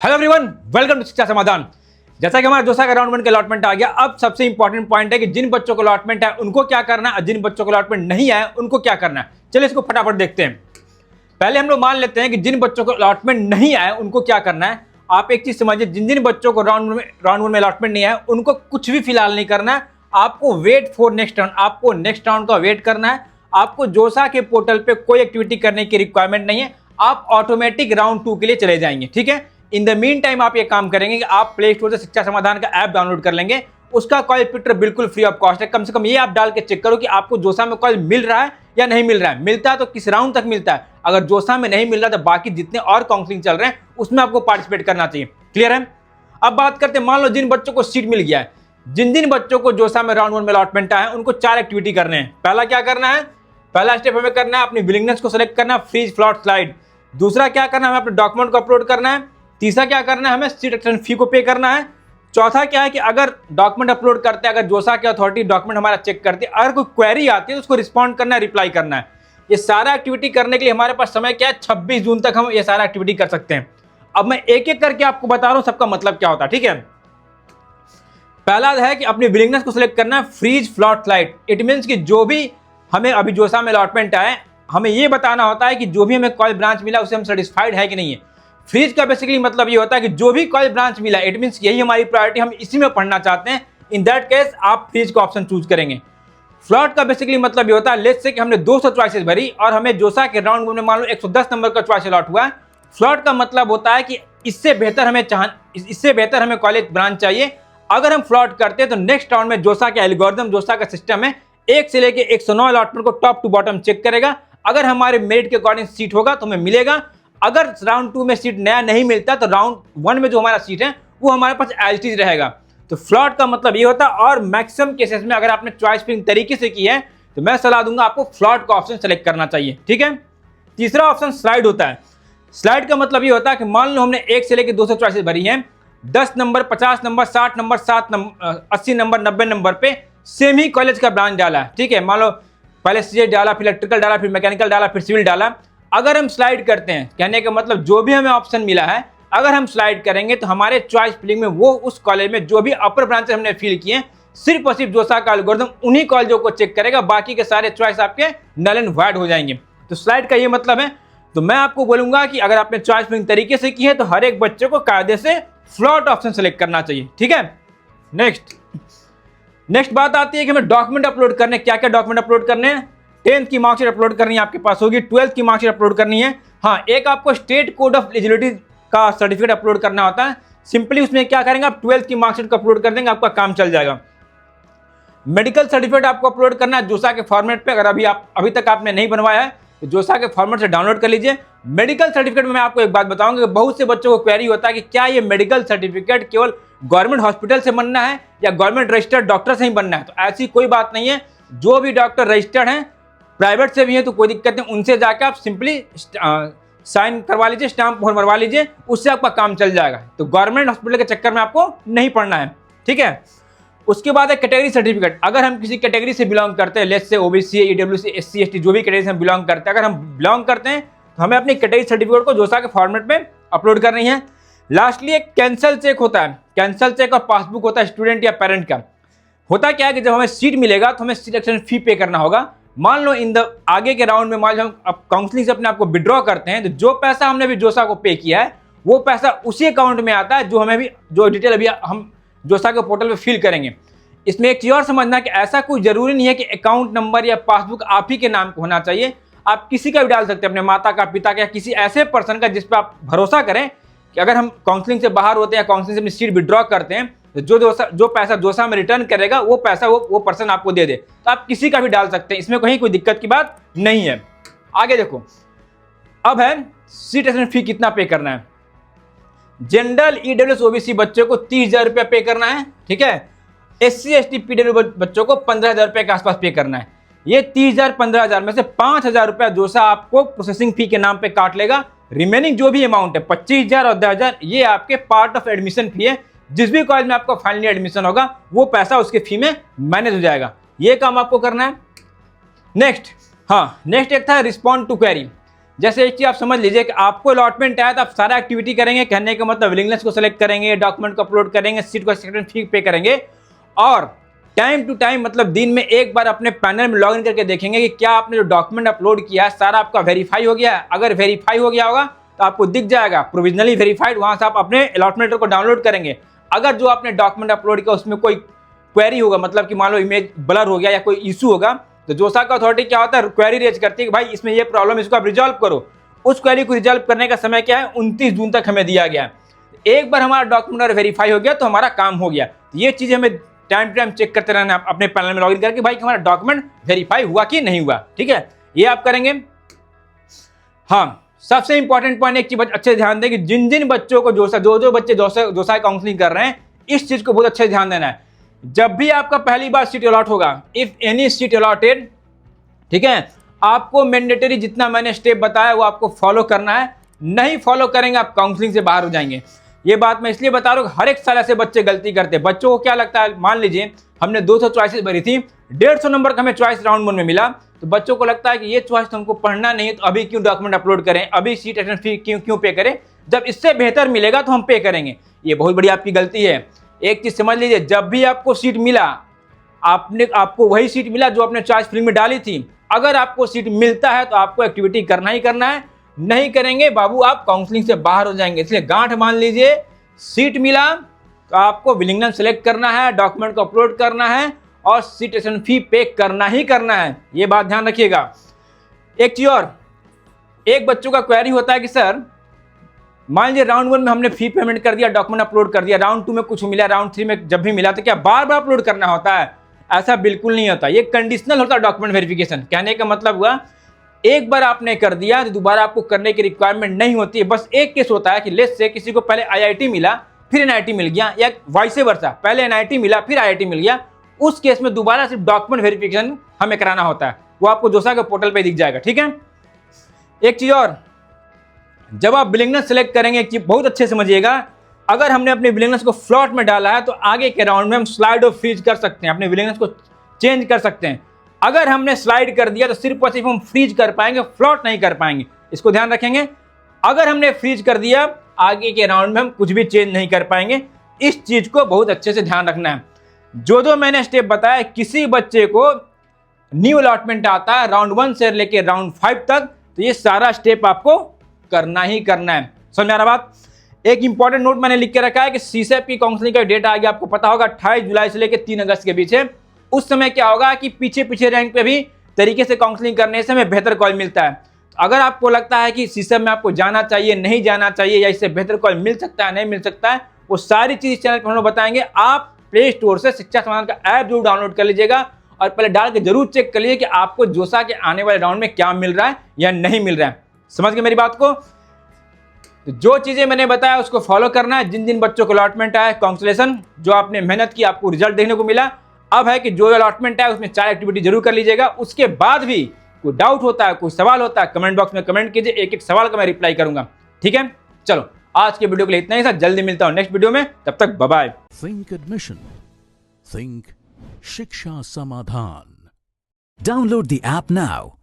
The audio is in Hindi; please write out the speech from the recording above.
हेलो एवरीवन, वेलकम टू शिक्षा समाधान। जैसा कि हमारा जोसा का राउंड वन का अलॉटमेंट आ गया, अब सबसे इंपॉर्टेंट पॉइंट है कि जिन बच्चों को अलॉटमेंट है उनको क्या करना है, जिन बच्चों को अलॉटमेंट नहीं है उनको क्या करना है। चलिए इसको फटाफट देखते हैं। पहले हम लोग मान लेते हैं कि जिन बच्चों को अलॉटमेंट नहीं आया उनको क्या करना है। आप एक चीज समझिए, जिन जिन बच्चों को राउंड वन में अलॉटमेंट नहीं आया उनको कुछ भी फिलहाल नहीं करना है। आपको वेट फॉर नेक्स्ट राउंड, आपको नेक्स्ट राउंड का वेट करना है। आपको जोसा के पोर्टल पे कोई एक्टिविटी करने की रिक्वायरमेंट नहीं है, आप ऑटोमेटिक राउंड 2 के लिए चले जाएंगे। ठीक है, इन द मीन टाइम आप ये काम करेंगे कि आप प्ले स्टोर से शिक्षा समाधान का ऐप डाउनलोड कर लेंगे। उसका कॉल पिक्चर बिल्कुल फ्री ऑफ कॉस्ट है। कम से कम ये आप डाल के चेक करो कि आपको जोसा में कॉल मिल रहा है या नहीं मिल रहा है। मिलता है तो किस राउंड तक मिलता है। अगर जोसा में नहीं मिल रहा तो बाकी जितने और काउंसलिंग चल रहे हैं उसमें आपको पार्टिसिपेट करना चाहिए। क्लियर है। अब बात करते हैं, मान लो जिन बच्चों को सीट मिल गया है, जिन जिन बच्चों को जोसा में राउंड 1 में अलॉटमेंट आया है उनको 4 एक्टिविटी करने हैं। पहला क्या करना है, पहला स्टेप हमें करना है अपनी विलिंगनेस को सिलेक्ट करना, फ्रीज फ्लॉट स्लाइड। दूसरा क्या करना है, हमें अपने डॉक्यूमेंट को अपलोड करना है। तीसरा क्या करना है, हमें सीट एक्शन फी को पे करना है। चौथा क्या है कि अगर डॉक्यूमेंट अपलोड करते हैं, अगर जोसा की अथॉरिटी डॉक्यूमेंट हमारा चेक करती है, अगर कोई क्वेरी आती है तो उसको रिस्पॉन्ड करना है, रिप्लाई करना है। ये सारा एक्टिविटी करने के लिए हमारे पास समय क्या है, 26 जून तक हम ये सारा एक्टिविटी कर सकते हैं। अब मैं एक एक करके आपको बता रहा हूं सबका मतलब क्या होता है। ठीक है, पहला है कि अपनी विलिंगनेस को सिलेक्ट करना है, freeze float slide. It means कि जो भी हमें अभी जोसा में अलॉटमेंट आए, हमें ये बताना होता है कि जो भी हमें कॉलेज ब्रांच मिला उससे हम सेटिस्फाइड है कि नहीं है। फ्रीज का बेसिकली मतलब ये होता है कि जो भी कॉलेज ब्रांच मिला, इट मीन्स यही हमारी प्रायोरिटी, हम इसी में पढ़ना चाहते हैं। इन दैट केस आप फ्रीज का ऑप्शन चूज करेंगे। फ्लॉट का बेसिकली मतलब ये होता है, लेट्स से कि हमने 200 चॉइसेस भरी और हमें जोसा के राउंड में मान लो 110 नंबर का चॉइस अलॉट हुआ है। फ्लॉट का मतलब होता है कि इससे बेहतर हमें कॉलेज ब्रांच चाहिए। अगर हम फ्लॉट करते हैं तो नेक्स्ट राउंड में जोसा के एल्गोरिथम, जोसा का सिस्टम है, 1 से लेके 109 अलॉटमेंट को टॉप टू बॉटम चेक करेगा। अगर हमारे मेरिट के अकॉर्डिंग सीट होगा तो हमें मिलेगा। अगर राउंड 2 में सीट नया नहीं मिलता तो राउंड 1 में जो हमारा सीट है वो हमारे पास एज इट इज रहेगा। तो फ्लॉट का मतलब ये होता है। और मैक्सिमम केसेस में अगर आपने चॉइस फिलिंग तरीके से की है तो मैं सलाह दूंगा आपको फ्लॉट का ऑप्शन सेलेक्ट करना चाहिए। ठीक है, तीसरा ऑप्शन स्लाइड होता है। स्लाइड का मतलब ये होता है कि मान लो हमने 1 से लेकर 200 चॉइसेस भरी हैं, 10 number, 50 number, 60 number, 7 number, 80 number, 90 number पे सेम ही कॉलेज का ब्रांच डाला है। ठीक है, मान लो पहले सीए डाला, फिर इलेक्ट्रिकल डाला, फिर मैकेनिकल डाला, फिर सिविल डाला। अगर हम स्लाइड करते हैं, कहने का मतलब जो भी हमें ऑप्शन मिला है, अगर हम स्लाइड करेंगे तो हमारे चॉइस फिलिंग में वो उस कॉलेज में जो भी अपर ब्रांचेस हमने फिल किए, सिर्फ और सिर्फ जोसा का एल्गोरिथम उन्हीं कॉलेजों को चेक करेगा, बाकी के सारे चॉइस आपके नल एंड वॉइड हो जाएंगे। तो स्लाइड का ये मतलब है। तो मैं आपको बोलूंगा कि अगर आपने चॉइस फिलिंग तरीके से की है तो हर एक बच्चे को कायदे से फ्लॉट ऑप्शन सेलेक्ट करना चाहिए। ठीक है, नेक्स्ट बात आती है कि हमें डॉक्यूमेंट अपलोड करने, क्या क्या डॉक्यूमेंट अपलोड करने हैं। 10th की मार्कशीट अपलोड करनी है, आपके पास होगी। 12th की मार्कशीट अपलोड करनी है। हाँ, एक आपको स्टेट कोड ऑफ एलिजिबिलिटी का सर्टिफिकेट अपलोड करना होता है। सिंपली उसमें क्या करेंगे, आप 12th की मार्कशीट को अपलोड कर देंगे, आपका काम चल जाएगा। मेडिकल सर्टिफिकेट आपको अपलोड करना है जोसा के फॉर्मेट पे। अगर अभी तक आपने नहीं बनवाया है तो जोसा के फॉर्मेट से डाउनलोड कर लीजिए। मेडिकल सर्टिफिकेट में मैं आपको एक बात बताऊंगा कि बहुत से बच्चों को क्वेरी होता है कि क्या ये मेडिकल सर्टिफिकेट केवल गवर्नमेंट हॉस्पिटल से बनना है या गवर्नमेंट रजिस्टर्ड डॉक्टर से ही बनना है। तो ऐसी कोई बात नहीं है। जो भी डॉक्टर रजिस्टर्ड हैं, प्राइवेट से भी है तो कोई दिक्कत नहीं, उनसे जाकर आप सिंपली साइन करवा लीजिए, स्टाम्प मोहर मरवा लीजिए, उससे आपका काम चल जाएगा। तो गवर्नमेंट हॉस्पिटल के चक्कर में आपको नहीं पड़ना है। ठीक है, उसके बाद है कैटेगरी सर्टिफिकेट। अगर हम किसी कैटेगरी से बिलोंग करते हैं, let's say OBC, EWC, SC, ST, जो भी कैटेगरी से हम बिलोंग करते हैं, अगर हम बिलोंग करते हैं तो हमें अपनी कैटेगरी सर्टिफिकेट को जोसा के फॉर्मेट में अपलोड करनी है। लास्टली एक कैंसल चेक होता है। कैंसल चेक और पासबुक होता है स्टूडेंट या पेरेंट का। होता क्या है कि जब हमें सीट मिलेगा तो हमें सीट एक्शन फी पे करना होगा। मान लो आगे के राउंड में मान लो हम काउंसलिंग से अपने आप को विड्रॉ करते हैं तो जो पैसा हमने भी जोसा को पे किया है वो पैसा उसी अकाउंट में आता है जो डिटेल अभी हम जोसा के पोर्टल पे फिल करेंगे। इसमें एक चीज और समझना कि ऐसा कोई जरूरी नहीं है कि अकाउंट नंबर या पासबुक आप ही के नाम को होना चाहिए। आप किसी का भी डाल सकते हैं, अपने माता का, पिता का, या किसी ऐसे पर्सन का जिस पर आप भरोसा करें कि अगर हम काउंसलिंग से बाहर होते हैं या काउंसलिंग से अपनी सीट विड्रॉ करते हैं तो जो पैसा जोसा में रिटर्न करेगा वो पैसा वो पर्सन आपको दे दे। तो आप किसी का भी डाल सकते हैं, इसमें कहीं कोई दिक्कत की बात नहीं है। आगे देखो, अब है सीट एक्शन फी कितना पे करना है। जनरल, ईडब्ल्यूएस, ओबीसी बच्चों को 30,000 रुपया पे करना है। ठीक है, एससी, एसटी, पीडब्ल्यू बच्चों को 15,000 रुपये के आसपास पे करना है। ये 30,000, 15,000 में से 5,000 रुपया जोसा आपको प्रोसेसिंग फी के नाम पे काट लेगा। रिमेनिंग जो भी अमाउंट है 25,000 और 10,000 ये आपके पार्ट ऑफ एडमिशन फी है। जिस भी कॉलेज में आपका फाइनली एडमिशन होगा वो पैसा उसके फी में मैनेज हो जाएगा। ये काम आपको करना है। नेक्स्ट एक था रिस्पॉन्ड टू क्वेरी। जैसे एक चीज आप समझ लीजिए कि आपको अलॉटमेंट आया तो आप सारा एक्टिविटी करेंगे, कहने का मतलब विलिंगनेस को सिलेक्ट करेंगे, डॉक्यूमेंट को अपलोड करेंगे, सीट को एक्सेप्टेंस फी पे करेंगे और टाइम टू टाइम मतलब दिन में एक बार अपने पैनल में लॉगिन करके देखेंगे कि क्या आपने जो डॉक्यूमेंट अपलोड किया है सारा आपका वेरीफाई हो गया है। अगर वेरीफाई हो गया होगा तो आपको दिख जाएगा प्रोविजनली वेरीफाइड, वहां से आप अपने अलॉटमेंट को डाउनलोड करेंगे। अगर जो आपने डॉक्यूमेंट अपलोड किया उसमें कोई क्वेरी होगा, मतलब कि मान लो इमेज ब्लर हो गया या कोई इशू होगा, तो जोसा का अथॉरिटी क्या होता है, क्वेरी रेज करती है कि भाई इसमें ये प्रॉब्लम, इसको आप रिजॉल्व करो। उस क्वेरी को रिजॉल्व करने का समय क्या है, 29 जून तक हमें दिया गया है। एक बार हमारा डॉक्यूमेंट वेरीफाई हो गया तो हमारा काम हो गया। ये चीज हमें टाइम टू टाइम चेक करते रहना अपने पैनल में लॉगिन करके, भाई हमारा डॉक्यूमेंट वेरीफाई हुआ कि नहीं हुआ। ठीक है, ये आप करेंगे। हाँ, सबसे इंपॉर्टेंट पॉइंट एक चीज अच्छे ध्यान दें कि जिन जिन बच्चों को जो बच्चे जोसा काउंसलिंग कर रहे हैं, इस चीज को बहुत अच्छे ध्यान देना है। जब भी आपका पहली बार सीट अलॉट होगा, इफ एनी सीट अलॉटेड, ठीक है, आपको मैंडेटरी जितना मैंने स्टेप बताया वो आपको फॉलो करना है। नहीं फॉलो करेंगे आप काउंसलिंग से बाहर हो जाएंगे। ये बात मैं इसलिए बता रहा हूँ, हर एक साल ऐसे बच्चे गलती करते हैं। बच्चों को क्या लगता है, मान लीजिए हमने 200 चॉइसेस भरी थी, 150 नंबर का हमें चॉइस राउंड 1 में मिला, तो बच्चों को लगता है कि ये चॉइस तो हमको पढ़ना नहीं है, तो अभी क्यों डॉक्यूमेंट अपलोड करें, अभी सीट एटेंडेंस फी क्यों पे करें, जब इससे बेहतर मिलेगा तो हम पे करेंगे। ये बहुत बड़ी आपकी गलती है। एक चीज समझ लीजिए, जब भी आपको सीट मिला, आपको वही सीट मिला जो आपने चॉइस फिलिंग में डाली थी। अगर आपको सीट मिलता है तो आपको एक्टिविटी करना ही करना है, नहीं करेंगे बाबू आप काउंसलिंग से बाहर हो जाएंगे। इसलिए गांठ मान लीजिए, सीट मिला तो आपको विलिंगनेस सेलेक्ट करना है, डॉक्यूमेंट को अपलोड करना है और सीट एटेंडेंस फी पे करना ही करना है। ये बात ध्यान रखिएगा। एक चीज और, एक बच्चों का क्वेरी होता है कि सर मान लीजिए राउंड 1 में हमने फी पेमेंट कर दिया, डॉक्यूमेंट अपलोड कर दिया, राउंड 2 में कुछ मिला, राउंड 3 में जब भी मिला तो क्या बार बार अपलोड करना होता है? ऐसा बिल्कुल नहीं होता। ये कंडीशनल होता है डॉक्यूमेंट वेरिफिकेशन। कहने का मतलब हुआ, एक बार आपने कर दिया तो दोबारा आपको करने की रिक्वायरमेंट नहीं होती है। बस एक केस होता है कि लेट्स से किसी को पहले आईआईटी मिला फिर एनआईटी मिल गया, या वाइस वर्सा, पहले एनआईटी मिला फिर आईआईटी मिल गया, उस केस में दोबारा सिर्फ डॉक्यूमेंट वेरिफिकेशन हमें कराना होता है। वो आपको जोसा के पोर्टल पे दिख जाएगा। ठीक है, एक चीज और, जब आप विलिंगनेस सेलेक्ट करेंगे, एक चीज बहुत अच्छे समझिएगा, अगर हमने अपने विलिंगनेस को फ्लॉट में डाला है तो आगे के राउंड में हम स्लाइड और फ्रीज कर सकते हैं, अपने विलिंगनेस को चेंज कर सकते हैं। अगर हमने स्लाइड कर दिया तो सिर्फ और सिर्फ हम फ्रीज कर पाएंगे, फ्लॉट नहीं कर पाएंगे। इसको ध्यान रखेंगे। अगर हमने फ्रीज कर दिया, आगे के राउंड में हम कुछ भी चेंज नहीं कर पाएंगे। इस चीज को बहुत अच्छे से ध्यान रखना है। जो मैंने स्टेप बताया, किसी बच्चे को न्यू अलॉटमेंट आता है राउंड 1 से लेकर राउंड 5 तक, तो ये सारा स्टेप आपको करना ही करना है। समझ में आ रहा बात? एक इंपॉर्टेंट नोट मैंने लिख के रखा है कि सीसेप की काउंसलिंग का डेट आ गया, आपको पता होगा 28 जुलाई से लेकर 3 अगस्त के बीच है। उस समय क्या होगा कि पीछे रैंक पे भी तरीके से काउंसलिंग करने से हमें बेहतर कॉल मिलता है। तो अगर आपको लगता है कि सीसेप में आपको जाना चाहिए, नहीं जाना चाहिए, या इससे बेहतर कॉल मिल सकता है, नहीं मिल सकता है, वो सारी चीज इस चैनल पर हम लोग बताएंगे। आप प्ले स्टोर से शिक्षा समाधान का ऐप जरूर डाउनलोड कर लीजिएगा और पहले डाल के जरूर चेक कर लीजिए कि आपको जोसा के आने वाले राउंड में क्या मिल रहा है या नहीं मिल रहा है। समझ गए मेरी बात को? तो जो चीजें मैंने बताया उसको फॉलो करना है। जिन जिन बच्चों को अलॉटमेंट आया, कांग्रेचुलेशन, जो आपने मेहनत की आपको रिजल्ट देखने को मिला। अब है कि जो अलॉटमेंट है उसमें 4 एक्टिविटी जरूर कर लीजिएगा। उसके बाद भी कोई डाउट होता है, कोई सवाल होता है, कमेंट बॉक्स में कमेंट कीजिए, एक एक सवाल का मैं रिप्लाई करूंगा। ठीक है, चलो आज के वीडियो के लिए इतना ही था। जल्दी मिलता हूं नेक्स्ट वीडियो में, तब तक bye bye. Think admission, think Shiksha Samadhan. Download the app now